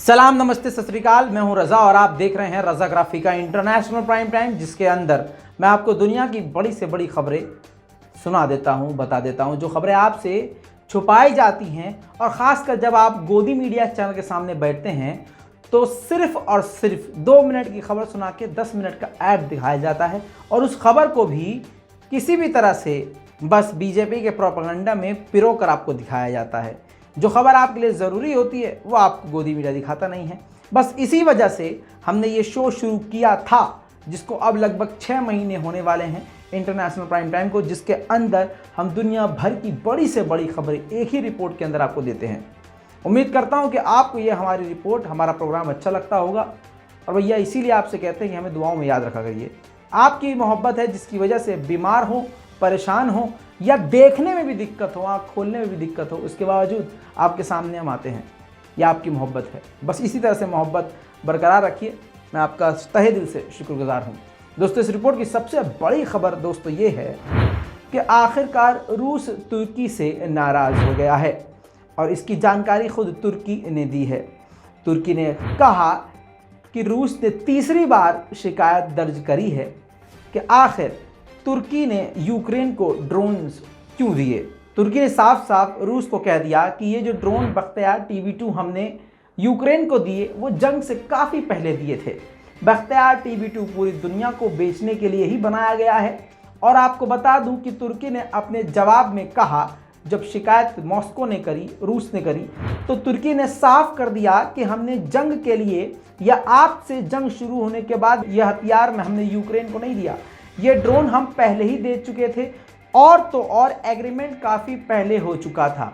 सलाम, नमस्ते, सत श्री अकाल। मैं हूं रज़ा और आप देख रहे हैं रज़ाग्राफी का इंटरनेशनल प्राइम टाइम, जिसके अंदर मैं आपको दुनिया की बड़ी से बड़ी खबरें सुना देता हूं, बता देता हूं, जो खबरें आपसे छुपाई जाती हैं। और ख़ासकर जब आप गोदी मीडिया चैनल के सामने बैठते हैं तो सिर्फ और सिर्फ 2 मिनट की खबर सुना के 10 मिनट का ऐड दिखाया जाता है, और उस खबर को भी किसी भी तरह से बस बीजेपी के प्रोपेगेंडा में पिरो कर आपको दिखाया जाता है। जो खबर आपके लिए ज़रूरी होती है वो आपको गोदी मीडिया दिखाता नहीं है। बस इसी वजह से हमने ये शो शुरू किया था, जिसको अब लगभग 6 महीने होने वाले हैं, इंटरनेशनल प्राइम टाइम को, जिसके अंदर हम दुनिया भर की बड़ी से बड़ी खबरें एक ही रिपोर्ट के अंदर आपको देते हैं। उम्मीद करता हूँ कि आपको ये हमारी रिपोर्ट, हमारा प्रोग्राम अच्छा लगता होगा। और भैया इसीलिए आपसे कहते हैं कि हमें दुआओं में याद रखा करिए। आपकी मोहब्बत है जिसकी वजह से बीमार हो, परेशान हो, या देखने में भी दिक्कत हो, आँख खोलने में भी दिक्कत हो, उसके बावजूद आपके सामने हम आते हैं। यह आपकी मोहब्बत है। बस इसी तरह से मोहब्बत बरकरार रखिए। मैं आपका तहे दिल से शुक्रगुजार हूँ। दोस्तों, इस रिपोर्ट की सबसे बड़ी खबर दोस्तों ये है कि आखिरकार रूस तुर्की से नाराज़ हो गया है, और इसकी जानकारी खुद तुर्की ने दी है। तुर्की ने कहा कि रूस ने तीसरी बार शिकायत दर्ज करी है कि आखिर तुर्की ने यूक्रेन को ड्रोन्स क्यों दिए। तुर्की ने साफ साफ रूस को कह दिया कि ये जो ड्रोन बख्तियार TB2 हमने यूक्रेन को दिए वो जंग से काफ़ी पहले दिए थे। बख्तियार TB2 पूरी दुनिया को बेचने के लिए ही बनाया गया है। और आपको बता दूं कि तुर्की ने अपने जवाब में कहा, जब शिकायत मॉस्को ने करी, रूस ने करी, तो तुर्की ने साफ कर दिया कि हमने जंग के लिए या आपसे जंग शुरू होने के बाद यह हथियार में हमने यूक्रेन को नहीं दिया। ये ड्रोन हम पहले ही दे चुके थे, और तो और एग्रीमेंट काफ़ी पहले हो चुका था।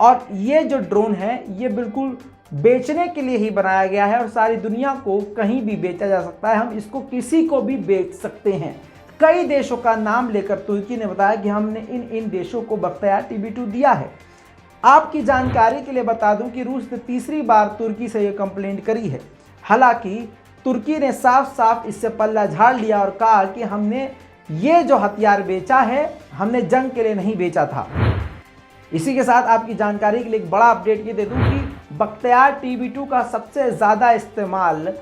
और ये जो ड्रोन है ये बिल्कुल बेचने के लिए ही बनाया गया है, और सारी दुनिया को कहीं भी बेचा जा सकता है। हम इसको किसी को भी बेच सकते हैं। कई देशों का नाम लेकर तुर्की ने बताया कि हमने इन देशों को बख्तियार TB2 दिया है। आपकी जानकारी के लिए बता दूं कि रूस ने तीसरी बार तुर्की से ये कंप्लेंट करी है। हालांकि तुर्की ने साफ साफ इससे पल्ला झाड़ लिया और कहा कि हमने ये जो हथियार बेचा है हमने जंग के लिए नहीं बेचा था। इसी के साथ आपकी जानकारी के लिए एक बड़ा अपडेट ये दे दूं कि बख्तियार TB2 का सबसे ज़्यादा इस्तेमाल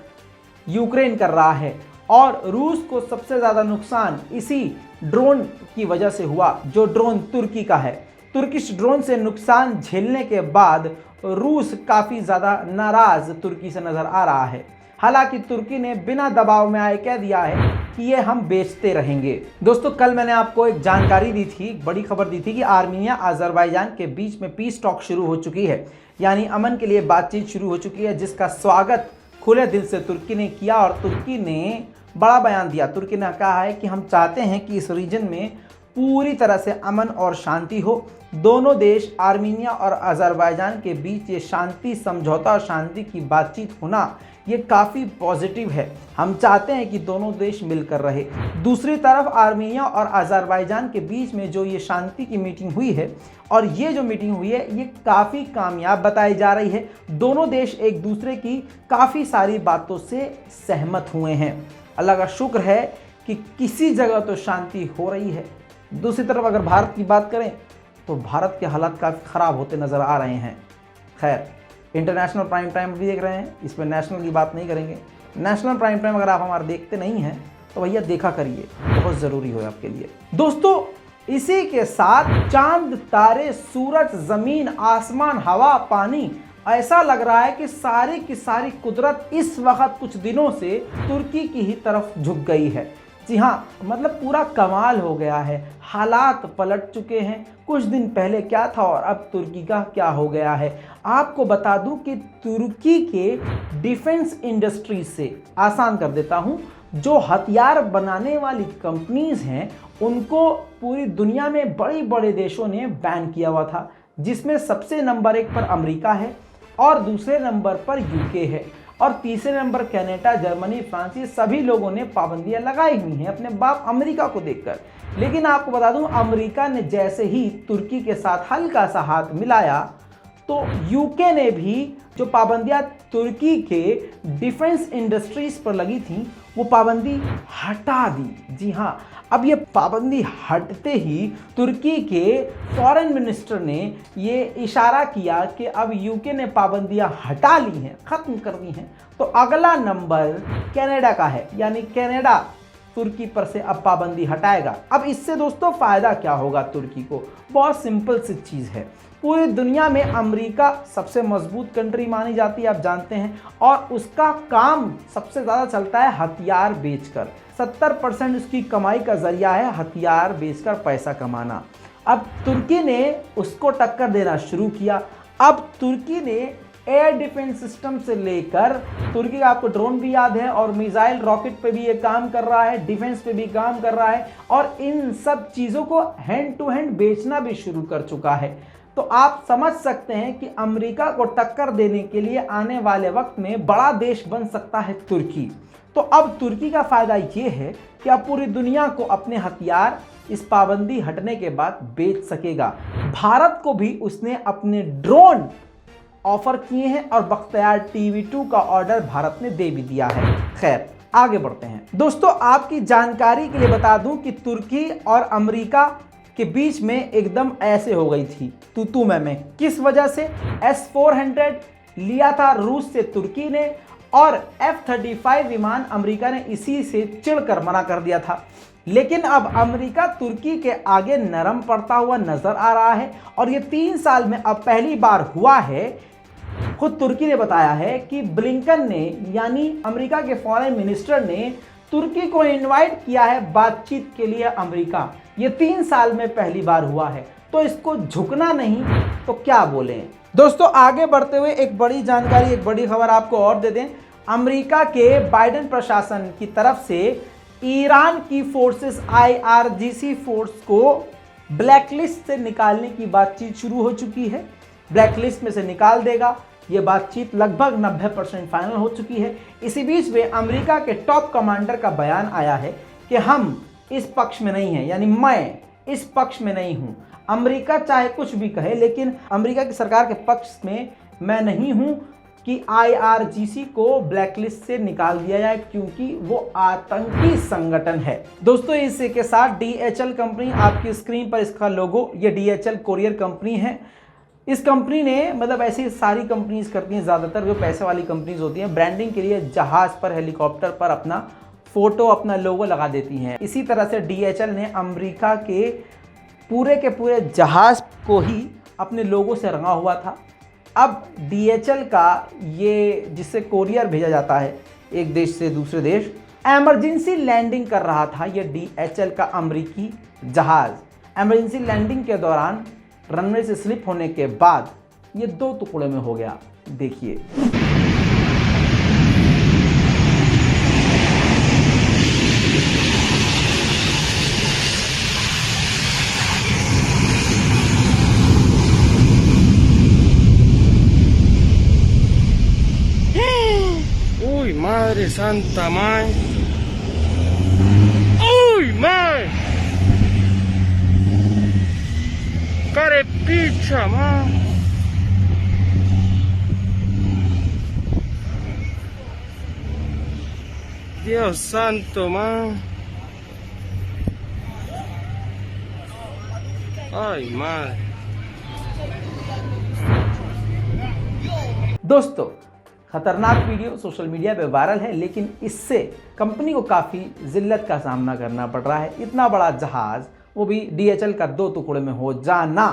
यूक्रेन कर रहा है, और रूस को सबसे ज़्यादा नुकसान इसी ड्रोन की वजह से हुआ, जो ड्रोन तुर्की का है। तुर्किश ड्रोन से नुकसान झेलने के बाद रूस काफ़ी ज़्यादा नाराज़ तुर्की से नज़र आ रहा है। हालांकि तुर्की ने बिना दबाव में आए कह दिया है कि ये हम बेचते रहेंगे। दोस्तों, कल मैंने आपको एक जानकारी दी थी, एक बड़ी खबर दी थी कि आर्मीनिया अज़रबैजान के बीच में पीस टॉक शुरू हो चुकी है, यानी अमन के लिए बातचीत शुरू हो चुकी है, जिसका स्वागत खुले दिल से तुर्की ने किया। और तुर्की ने बड़ा बयान दिया। तुर्की ने कहा है कि हम चाहते हैं कि इस रीजन में पूरी तरह से अमन और शांति हो। दोनों देश आर्मीनिया और अज़रबैजान के बीच ये शांति समझौता और शांति की बातचीत होना ये काफ़ी पॉजिटिव है। हम चाहते हैं कि दोनों देश मिलकर रहे। दूसरी तरफ आर्मीनिया और अज़रबैजान के बीच में जो ये शांति की मीटिंग हुई है, और ये जो मीटिंग हुई है ये काफ़ी कामयाब बताई जा रही है। दोनों देश एक दूसरे की काफ़ी सारी बातों से सहमत हुए हैं। अल्लाह का शुक्र है कि किसी जगह तो शांति हो रही है। दूसरी तरफ अगर भारत की बात करें तो भारत के हालात काफ़ी ख़राब होते नज़र आ रहे हैं। खैर, इंटरनेशनल प्राइम टाइम भी देख रहे हैं, इसमें नेशनल की बात नहीं करेंगे। नेशनल प्राइम टाइम अगर आप हमारे देखते नहीं हैं तो भैया देखा करिए, बहुत ज़रूरी हो आपके लिए। दोस्तों, इसी के साथ चांद, तारे, सूरज, ज़मीन, आसमान, हवा, पानी, ऐसा लग रहा है कि सारी की सारी कुदरत इस वक्त कुछ दिनों से तुर्की की ही तरफ झुक गई है। जी हाँ, मतलब पूरा कमाल हो गया है। हालात पलट चुके हैं। कुछ दिन पहले क्या था और अब तुर्की का क्या हो गया है। आपको बता दूं कि तुर्की के डिफेंस इंडस्ट्री से, आसान कर देता हूं, जो हथियार बनाने वाली कंपनीज हैं उनको पूरी दुनिया में बड़े बड़े देशों ने बैन किया हुआ था, जिसमें सबसे नंबर 1 पर अमेरिका है, और दूसरे नंबर पर UK है, और तीसरे नंबर कनाडा, जर्मनी, फ्रांस, ये सभी लोगों ने पाबंदियां लगाई हुई हैं अपने बाप अमेरिका को देखकर। लेकिन आपको बता दूं, अमेरिका ने जैसे ही तुर्की के साथ हल्का सा हाथ मिलाया तो UK ने भी जो पाबंदियां तुर्की के डिफेंस इंडस्ट्रीज पर लगी थी वो पाबंदी हटा दी। जी हाँ, अब ये पाबंदी हटते ही तुर्की के फॉरेन मिनिस्टर ने ये इशारा किया कि अब यूके ने पाबंदियां हटा ली हैं, ख़त्म कर दी हैं, तो अगला नंबर कनाडा का है, यानी कनाडा तुर्की पर से अब पाबंदी हटाएगा। अब इससे दोस्तों फ़ायदा क्या होगा तुर्की को? बहुत सिंपल सी चीज़ है। पूरी दुनिया में अमेरिका सबसे मजबूत कंट्री मानी जाती है, आप जानते हैं, और उसका काम सबसे ज़्यादा चलता है हथियार बेचकर। 70% उसकी कमाई का जरिया है हथियार बेचकर पैसा कमाना। अब तुर्की ने उसको टक्कर देना शुरू किया। अब तुर्की ने एयर डिफेंस सिस्टम से लेकर, तुर्की का आपको ड्रोन भी याद है, और मिसाइल रॉकेट पे भी ये काम कर रहा है, डिफेंस पे भी काम कर रहा है, और इन सब चीज़ों को हैंड टू हैंड बेचना भी शुरू कर चुका है। तो आप समझ सकते हैं कि अमेरिका को टक्कर देने के लिए आने वाले वक्त में बड़ा देश बन सकता है तुर्की। तो अब तुर्की का फ़ायदा ये है कि अब पूरी दुनिया को अपने हथियार इस पाबंदी हटने के बाद बेच सकेगा। भारत को भी उसने अपने ड्रोन ऑफर किए हैं और बख्तियार TB2 का ऑर्डर भारत ने दे भी दिया है। खैर, आगे बढ़ते हैं दोस्तों। आपकी जानकारी के लिए बता दूं कि तुर्की और अमेरिका के बीच में एकदम ऐसे हो गई थी तू मैं। किस वजह से? S-400 लिया था रूस से तुर्की ने, और F-35 विमान अमेरिका ने इसी से चिढ़कर मना कर दिया था। लेकिन अब अमेरिका तुर्की के आगे नरम पड़ता हुआ नजर आ रहा है, और ये 3 साल में अब पहली बार हुआ है। खुद तुर्की ने बताया है कि ब्लिंकन ने, यानी अमेरिका के फॉरेन मिनिस्टर ने, तुर्की को इनवाइट किया है बातचीत के लिए अमेरिका। ये 3 साल में पहली बार हुआ है, तो इसको झुकना नहीं तो क्या बोलें। दोस्तों, आगे बढ़ते हुए एक बड़ी जानकारी, एक बड़ी खबर आपको और दे दें। अमेरिका के बाइडेन प्रशासन की तरफ से ईरान की फोर्सेस IRGC फोर्स को ब्लैकलिस्ट से निकालने की बातचीत शुरू हो चुकी है। ब्लैकलिस्ट में से निकाल देगा, ये बातचीत लगभग 90% फाइनल हो चुकी है। इसी बीच में अमेरिका के टॉप कमांडर का बयान आया है कि हम इस पक्ष में नहीं हैं, यानी मैं इस पक्ष में नहीं हूं। अमेरिका चाहे कुछ भी कहे, लेकिन अमेरिका की सरकार के पक्ष में मैं नहीं हूं कि IRGC को ब्लैकलिस्ट से निकाल दिया जाए, क्योंकि वो आतंकी संगठन है। दोस्तों, इसी के साथ DHL कंपनी, आपकी स्क्रीन पर इसका लोगो, ये DHL कोरियर कंपनी है। इस कंपनी ने, मतलब ऐसी सारी कंपनीज करती हैं, ज़्यादातर जो पैसे वाली कंपनीज होती हैं, ब्रांडिंग के लिए जहाज़ पर, हेलीकॉप्टर पर अपना फोटो, अपना लोगो लगा देती हैं। इसी तरह से DHL ने अमेरिका के पूरे जहाज़ को ही अपने लोगो से रंगा हुआ था। अब DHL का ये, जिससे कोरियर भेजा जाता है एक देश से दूसरे देश, एमरजेंसी लैंडिंग कर रहा था ये DHL का अमेरिकी जहाज़। एमरजेंसी लैंडिंग के दौरान रनवे से स्लिप होने के बाद ये 2 टुकड़े में हो गया। देखिए, Uy, madre santa, man. Uy, man. Carepicha, man. Dios santo, man. Ay, madre. दोस्तों, खतरनाक वीडियो सोशल मीडिया पे वायरल है, लेकिन इससे कंपनी को काफ़ी जिल्लत का सामना करना पड़ रहा है। इतना बड़ा जहाज़, वो भी DHL का 2 टुकड़े में हो जाना,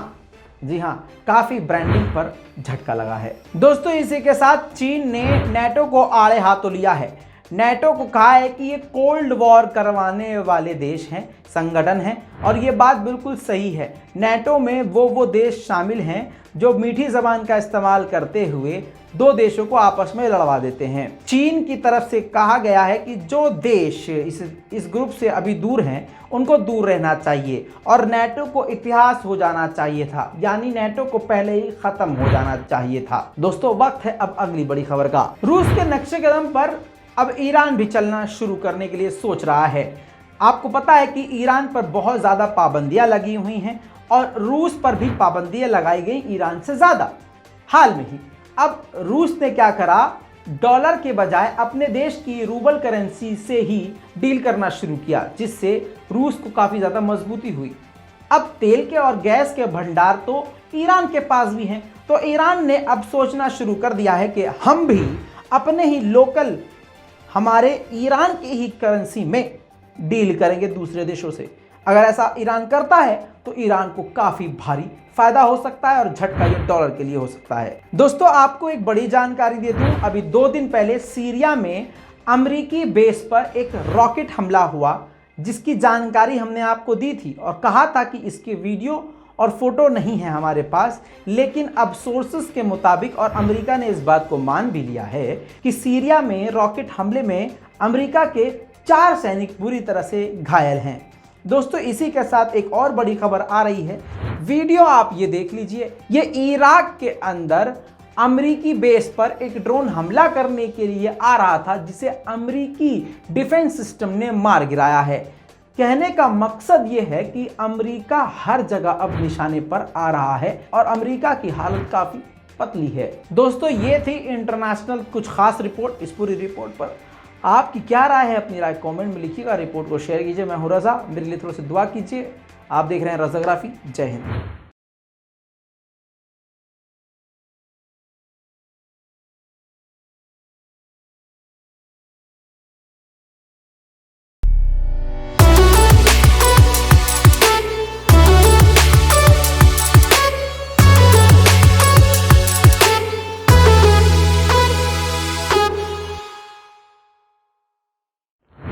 जी हाँ, काफ़ी ब्रांडिंग पर झटका लगा है। दोस्तों, इसी के साथ चीन ने नेटो को आड़े हाथों लिया है। नेटो को कहा है कि ये कोल्ड वॉर करवाने वाले देश हैं, संगठन हैं, और ये बात बिल्कुल सही है। नेटो में वो देश शामिल हैं जो मीठी ज़बान का इस्तेमाल करते हुए 2 देशों को आपस में लड़वा देते हैं। चीन की तरफ से कहा गया है कि जो देश इस ग्रुप से अभी दूर हैं, उनको दूर रहना चाहिए, और नेटो को इतिहास हो जाना चाहिए था, यानी नेटो को पहले ही ख़त्म हो जाना चाहिए था। दोस्तों, वक्त है अब अगली बड़ी खबर का। रूस के नक्शे कदम पर अब ईरान भी चलना शुरू करने के लिए सोच रहा है। आपको पता है कि ईरान पर बहुत ज़्यादा पाबंदियां लगी हुई हैं, और रूस पर भी पाबंदियां लगाई गई ईरान से ज़्यादा हाल में ही। अब रूस ने क्या करा, डॉलर के बजाय अपने देश की रूबल करेंसी से ही डील करना शुरू किया, जिससे रूस को काफ़ी ज़्यादा मजबूती हुई। अब तेल के और गैस के भंडार तो ईरान के पास भी हैं, तो ईरान ने अब सोचना शुरू कर दिया है कि हम भी अपने ही लोकल हमारे ईरान की ही करेंसी में डील करेंगे दूसरे देशों से। अगर ऐसा ईरान करता है तो ईरान को काफ़ी भारी फायदा हो सकता है और झटका ये डॉलर के लिए हो सकता है। दोस्तों, आपको एक बड़ी जानकारी दे दूं, अभी 2 दिन पहले सीरिया में अमेरिकी बेस पर एक रॉकेट हमला हुआ, जिसकी जानकारी हमने आपको दी थी और कहा था कि इसके वीडियो और फोटो नहीं है हमारे पास, लेकिन अब सोर्सेस के मुताबिक और अमेरिका ने इस बात को मान भी लिया है कि सीरिया में रॉकेट हमले में अमेरिका के 4 सैनिक बुरी तरह से घायल हैं। दोस्तों, इसी के साथ एक और बड़ी खबर आ रही है, वीडियो आप ये देख लीजिए। ये इराक के अंदर अमेरिकी बेस पर एक ड्रोन हमला करने के लिए आ रहा था, जिसे अमेरिकी डिफेंस सिस्टम ने मार गिराया है। कहने का मकसद ये है कि अमेरिका हर जगह अब निशाने पर आ रहा है और अमेरिका की हालत काफ़ी पतली है। दोस्तों, ये थी इंटरनेशनल कुछ खास रिपोर्ट। इस पूरी रिपोर्ट पर आपकी क्या राय है, अपनी राय कमेंट में लिखिएगा, रिपोर्ट को शेयर कीजिए। मैं हूं रज़ा, मेरे लिए थोड़ा सा दुआ कीजिए। आप देख रहे हैं रज़ाग्राफी। जय हिंद।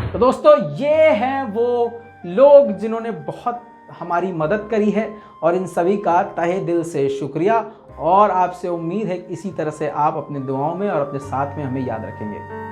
तो दोस्तों, ये हैं वो लोग जिन्होंने बहुत हमारी मदद करी है और इन सभी का तहे दिल से शुक्रिया। और आपसे उम्मीद है कि इसी तरह से आप अपने दुआओं में और अपने साथ में हमें याद रखेंगे।